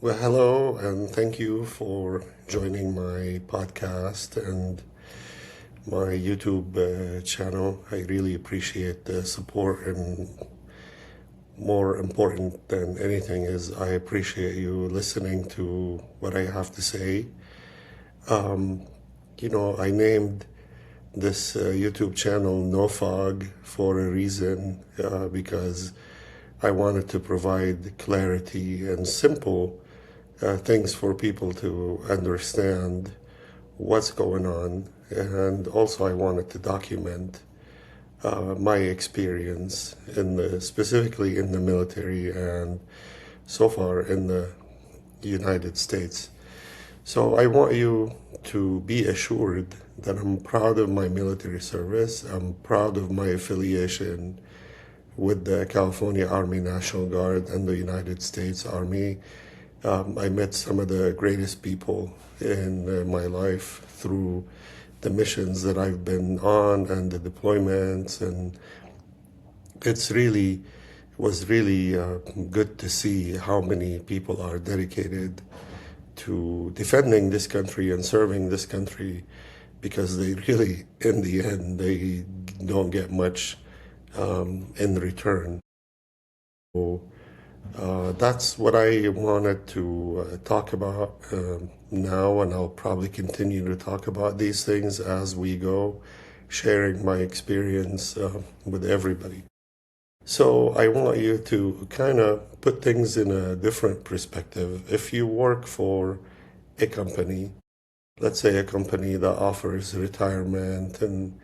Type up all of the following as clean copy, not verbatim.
Well, hello, and thank you for joining my podcast and my YouTube channel. I really appreciate the support, and more important than anything is I appreciate you listening to what I have to say. I named this YouTube channel No Fog for a reason because I wanted to provide clarity and simple things for people to understand what's going on. And also, I wanted to document my experience specifically in the military and so far in the United States. So I want you to be assured that I'm proud of my military service. I'm proud of my affiliation with the California Army National Guard and the United States Army. I met some of the greatest people in my life through the missions that I've been on and the deployments, and it's really was really good to see how many people are dedicated to defending this country and serving this country, because they really, in the end, they don't get much in return. So that's what I wanted to talk about now, and I'll probably continue to talk about these things as we go, sharing my experience with everybody. So I want you to kind of put things in a different perspective. If you work for a company, let's say a company that offers retirement and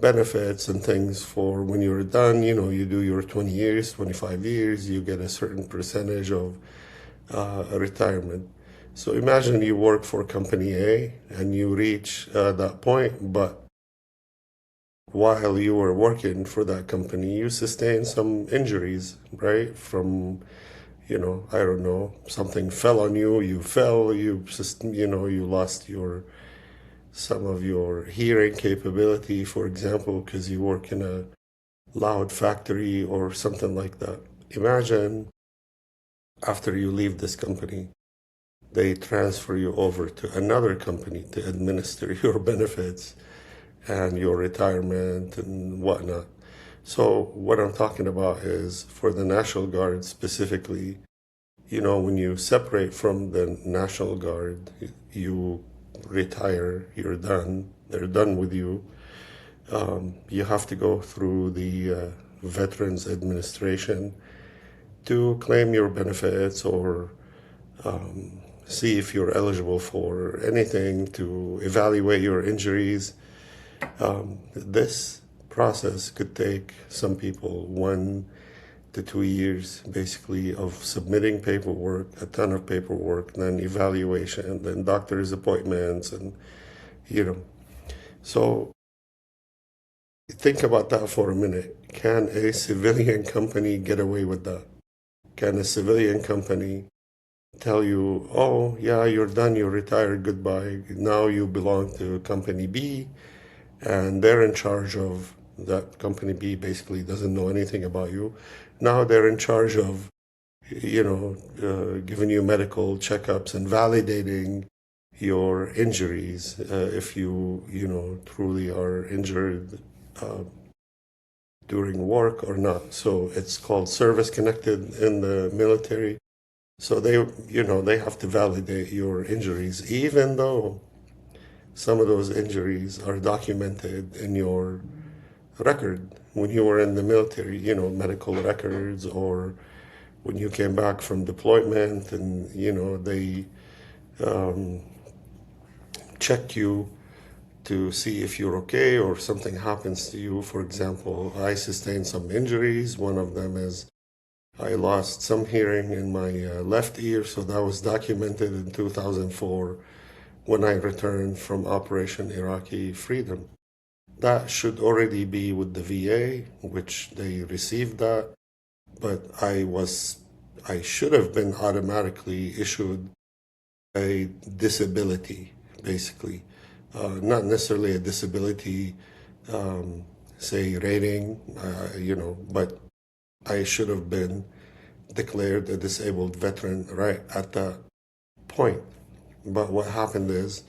benefits and things for when you're done, you do your 20 years, 25 years, you get a certain percentage of a retirement. So imagine you work for company A and you reach that point, but while you were working for that company, you sustained some injuries, right? From, I don't know, something fell on you, you fell, you lost some of your hearing capability, for example, because you work in a loud factory or something like that. Imagine after you leave this company, they transfer you over to another company to administer your benefits and your retirement and whatnot. So, what I'm talking about is for the National Guard specifically, when you separate from the National Guard, you retire, you're done, they're done with you. You have to go through the Veterans Administration to claim your benefits or see if you're eligible for anything, to evaluate your injuries. This process could take some people 1 to 2 years, basically, of submitting paperwork, a ton of paperwork, then evaluation, then doctor's appointments, and you know. So think about that for a minute. Can a civilian company get away with that? Can a civilian company tell you, oh, yeah, you're done, you're retired, goodbye. Now you belong to company B, and they're in charge of that. Company B basically doesn't know anything about you. Now they're in charge of, giving you medical checkups and validating your injuries if you truly are injured uh, during work or not. So it's called service connected in the military. So they have to validate your injuries, even though some of those injuries are documented in your record when you were in the military, medical records, or when you came back from deployment and, they check you to see if you're okay or something happens to you. For example, I sustained some injuries. One of them is I lost some hearing in my left ear, so that was documented in 2004 when I returned from Operation Iraqi Freedom. That should already be with the VA, which they received that, but I should have been automatically issued a disability, basically. Not necessarily a disability, say, rating, but I should have been declared a disabled veteran right at that point. But what happened is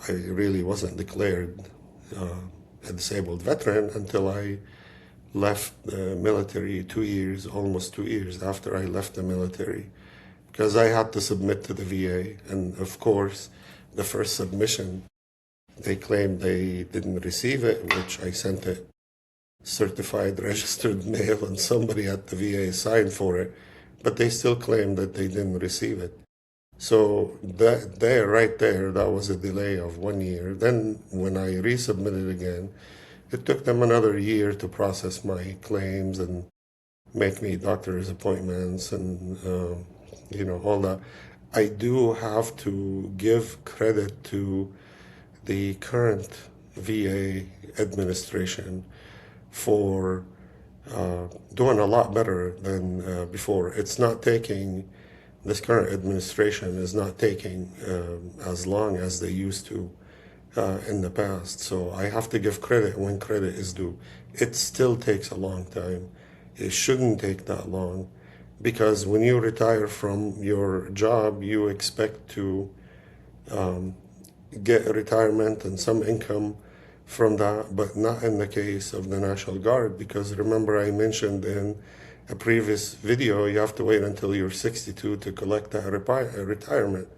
I really wasn't declared a disabled veteran until I left the military 2 years, almost 2 years after I left the military, because I had to submit to the VA. And of course, the first submission, they claimed they didn't receive it, which I sent it certified registered mail, and somebody at the VA signed for it, but they still claimed that they didn't receive it. So right there, that was a delay of 1 year. Then when I resubmitted again, it took them another year to process my claims and make me doctor's appointments and all that. I do have to give credit to the current VA administration for doing a lot better than before. It's not taking, this current administration is not taking as long as they used to in the past. So I have to give credit when credit is due. It still takes a long time. It shouldn't take that long, because when you retire from your job, you expect to get a retirement and some income from that, but not in the case of the National Guard, because remember I mentioned in a previous video, you have to wait until you're 62 to collect that retirement.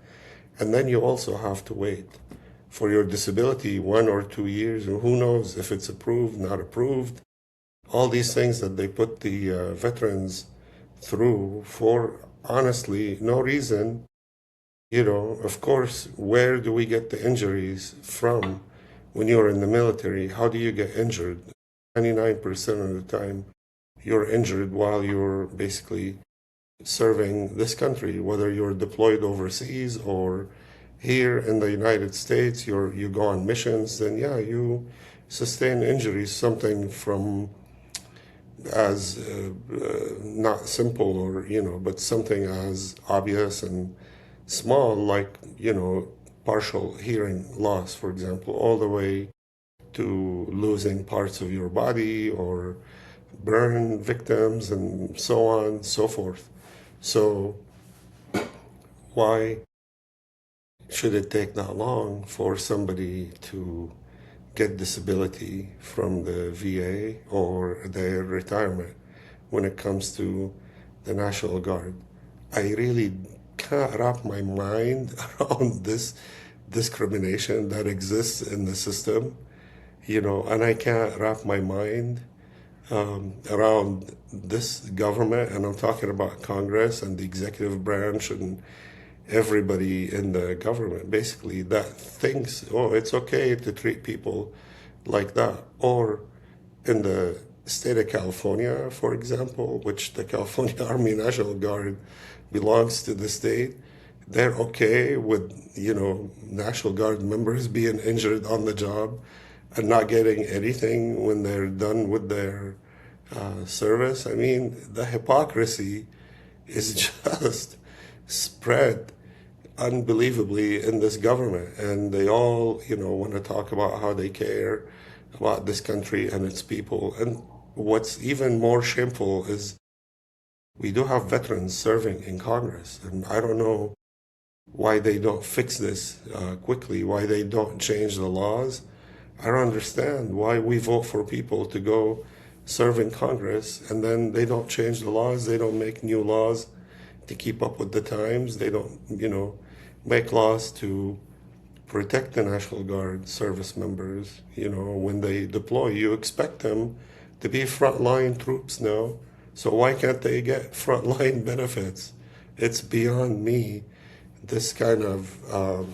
And then you also have to wait for your disability 1 or 2 years, or who knows if it's approved, not approved. All these things that they put the veterans through for honestly no reason. Of course, where do we get the injuries from when you're in the military? How do you get injured? 99% of the time, you're injured while you're basically serving this country, whether you're deployed overseas or here in the United States, you go on missions, then yeah, you sustain injuries, something from as not simple or, but something as obvious and small, like, partial hearing loss, for example, all the way to losing parts of your body or burn victims and so on and so forth. So why should it take that long for somebody to get disability from the VA or their retirement when it comes to the National Guard? I really can't wrap my mind around this discrimination that exists in the system, and I can't wrap my mind around this government, and I'm talking about Congress and the executive branch and everybody in the government, basically, that thinks, oh, it's okay to treat people like that. Or in the state of California, for example, which the California Army National Guard belongs to the state, they're okay with, National Guard members being injured on the job and not getting anything when they're done with their service. I mean, the hypocrisy is just spread unbelievably in this government, and they all, want to talk about how they care about this country and its people. And what's even more shameful is we do have veterans serving in Congress, and I don't know why they don't fix this quickly, why they don't change the laws. I don't understand why we vote for people to go serve in Congress and then they don't change the laws, they don't make new laws to keep up with the times, they don't, make laws to protect the National Guard service members. When they deploy, you expect them to be frontline troops now. So why can't they get frontline benefits? It's beyond me, this kind of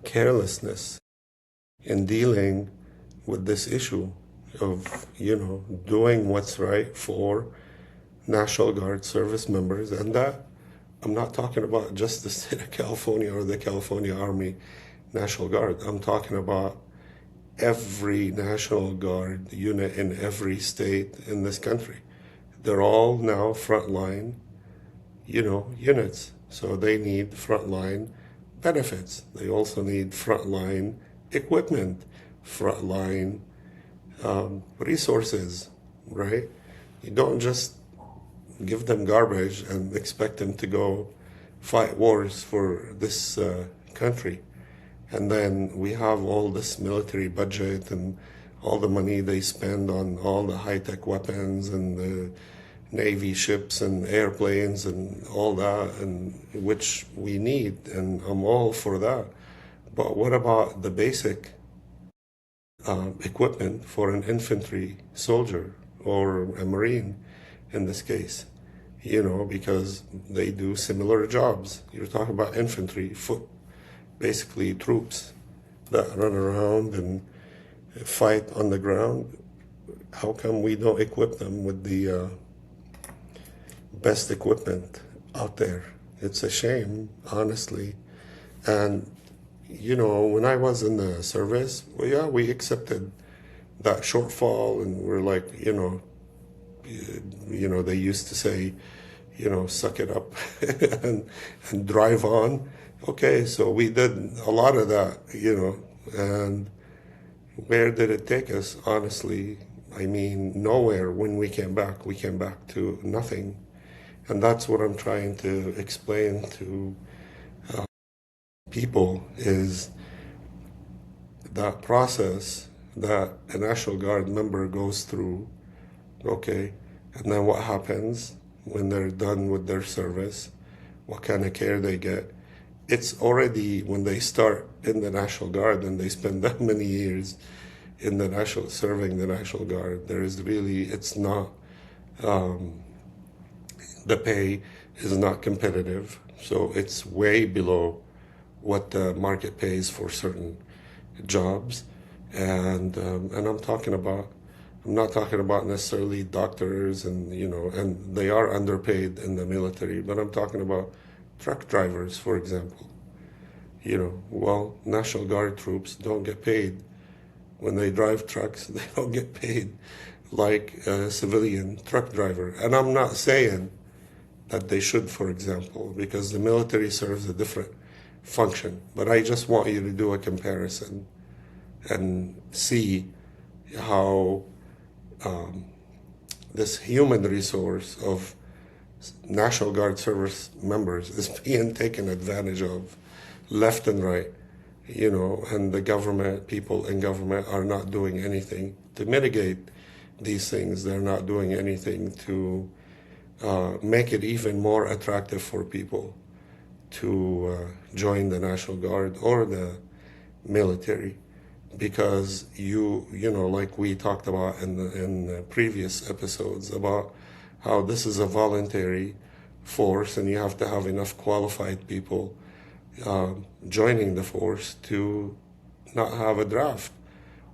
carelessness in dealing with this issue of, doing what's right for National Guard service members. And that, I'm not talking about just the state of California or the California Army National Guard. I'm talking about every National Guard unit in every state in this country. They're all now frontline, units. So they need frontline benefits. They also need frontline equipment, frontline resources, right? You don't just give them garbage and expect them to go fight wars for this country. And then we have all this military budget and all the money they spend on all the high-tech weapons and the Navy ships and airplanes and all that, and which we need, and I'm all for that. But what about the basic equipment for an infantry soldier or a Marine in this case? You know, because they do similar jobs. You're talking about infantry, basically troops that run around and fight on the ground. How come we don't equip them with the best equipment out there? It's a shame, honestly. And you know, when I was in the service, well, yeah, we accepted that shortfall, and we're like, they used to say, suck it up and drive on. Okay, so we did a lot of that, and where did it take us? Honestly, I mean, nowhere. When we came back to nothing. And that's what I'm trying to explain to people, is that process that a National Guard member goes through, okay, and then what happens when they're done with their service, what kind of care they get. It's already, when they start in the National Guard and they spend that many years in the serving the National Guard, it's not, the pay is not competitive. So it's way below what the market pays for certain jobs. And I'm not talking about necessarily doctors and they are underpaid in the military, but I'm talking about truck drivers, for example. Well, National Guard troops don't get paid. When they drive trucks, they don't get paid like a civilian truck driver. And I'm not saying that they should, for example, because the military serves a different function. But I just want you to do a comparison and see how this human resource of National Guard service members is being taken advantage of left and right, and the government, people in government are not doing anything to mitigate these things. They're not doing anything to make it even more attractive for people to join the National Guard or the military, because like we talked about in the previous episodes about how this is a voluntary force and you have to have enough qualified people joining the force to not have a draft.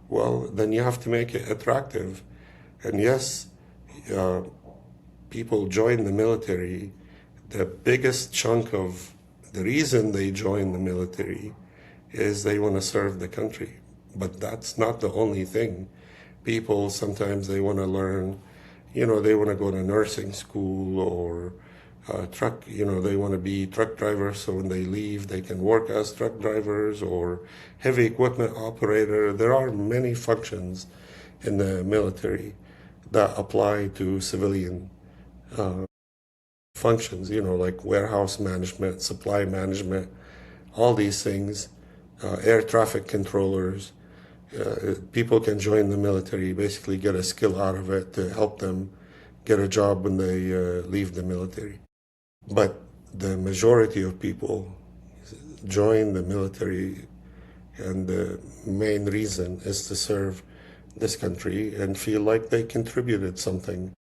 Well, then you have to make it attractive. And yes, people join the military. The biggest chunk of the reason they join the military is they want to serve the country. But that's not the only thing. People, sometimes they want to learn, they want to go to nursing school or truck, they want to be truck drivers, so when they leave, they can work as truck drivers or heavy equipment operator. There are many functions in the military that apply to civilian functions, like warehouse management, supply management, all these things, air traffic controllers. People can join the military, basically get a skill out of it to help them get a job when they leave the military. But the majority of people join the military, and the main reason is to serve this country and feel like they contributed something,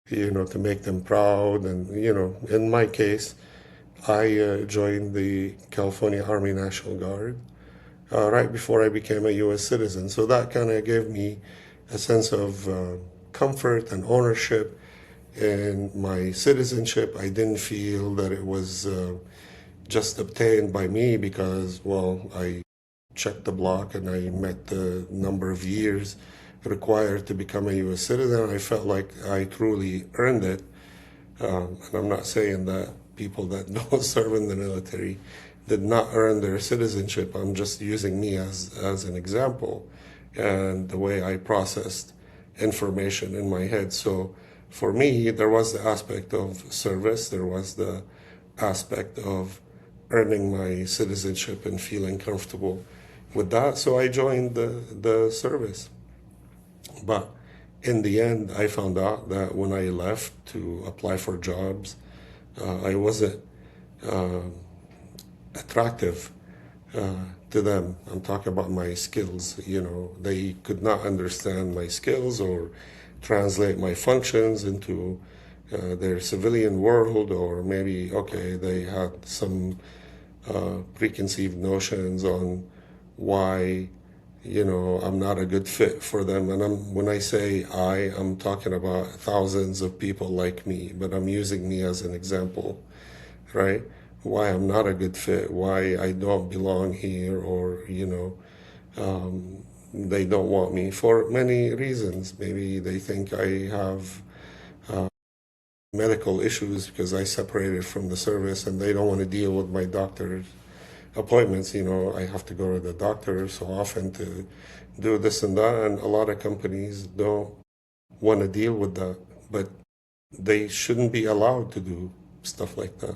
to make them proud. And, in my case, I joined the California Army National Guard right before I became a U.S. citizen. So that kind of gave me a sense of comfort and ownership in my citizenship. I didn't feel that it was just obtained by me because, well, I checked the block and I met the number of years required to become a U.S. citizen. I felt like I truly earned it. And I'm not saying that people that don't serve in the military did not earn their citizenship. I'm just using me as an example and the way I processed information in my head. So for me, there was the aspect of service, there was the aspect of earning my citizenship and feeling comfortable with that. So I joined the service. But in the end, I found out that when I left to apply for jobs, I wasn't attractive to them. I'm talking about my skills. They could not understand my skills or translate my functions into their civilian world, or maybe, okay, they had some preconceived notions on why I'm not a good fit for them. And when I say I'm talking about thousands of people like me, but I'm using me as an example, right? Why I'm not a good fit, why I don't belong here, or they don't want me for many reasons. Maybe they think I have medical issues because I separated from the service, and they don't want to deal with my doctor's appointments. I have to go to the doctor so often to do this and that, and a lot of companies don't want to deal with that, but they shouldn't be allowed to do stuff like that.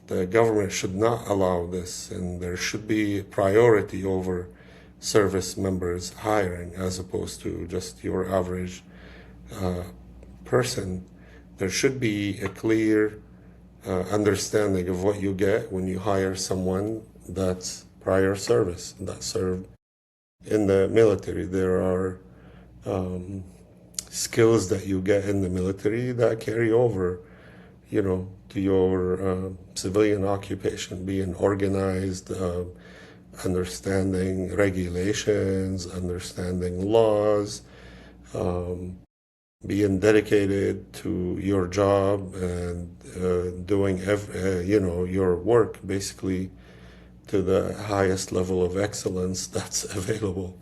The government should not allow this, and there should be priority over service members hiring as opposed to just your average person. There should be a clear understanding of what you get when you hire someone that's prior service, that served in the military. There are skills that you get in the military that carry over, to your civilian occupation, being organized, understanding regulations, understanding laws, being dedicated to your job, and doing your work basically to the highest level of excellence that's available.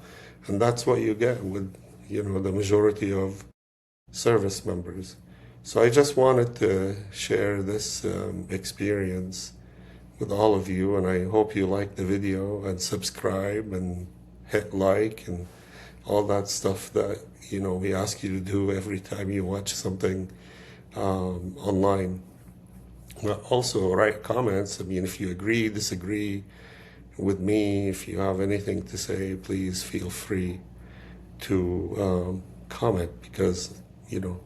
And that's what you get with the majority of service members. So I just wanted to share this experience with all of you, and I hope you like the video and subscribe and hit like and all that stuff that we ask you to do every time you watch something online. But also write comments. I mean, if you agree, disagree with me, if you have anything to say, please feel free to comment, because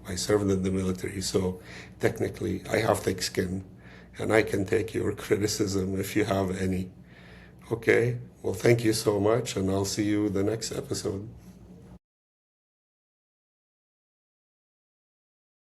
I served in the military, so technically I have thick skin, and I can take your criticism if you have any. Okay, well, thank you so much, and I'll see you the next episode.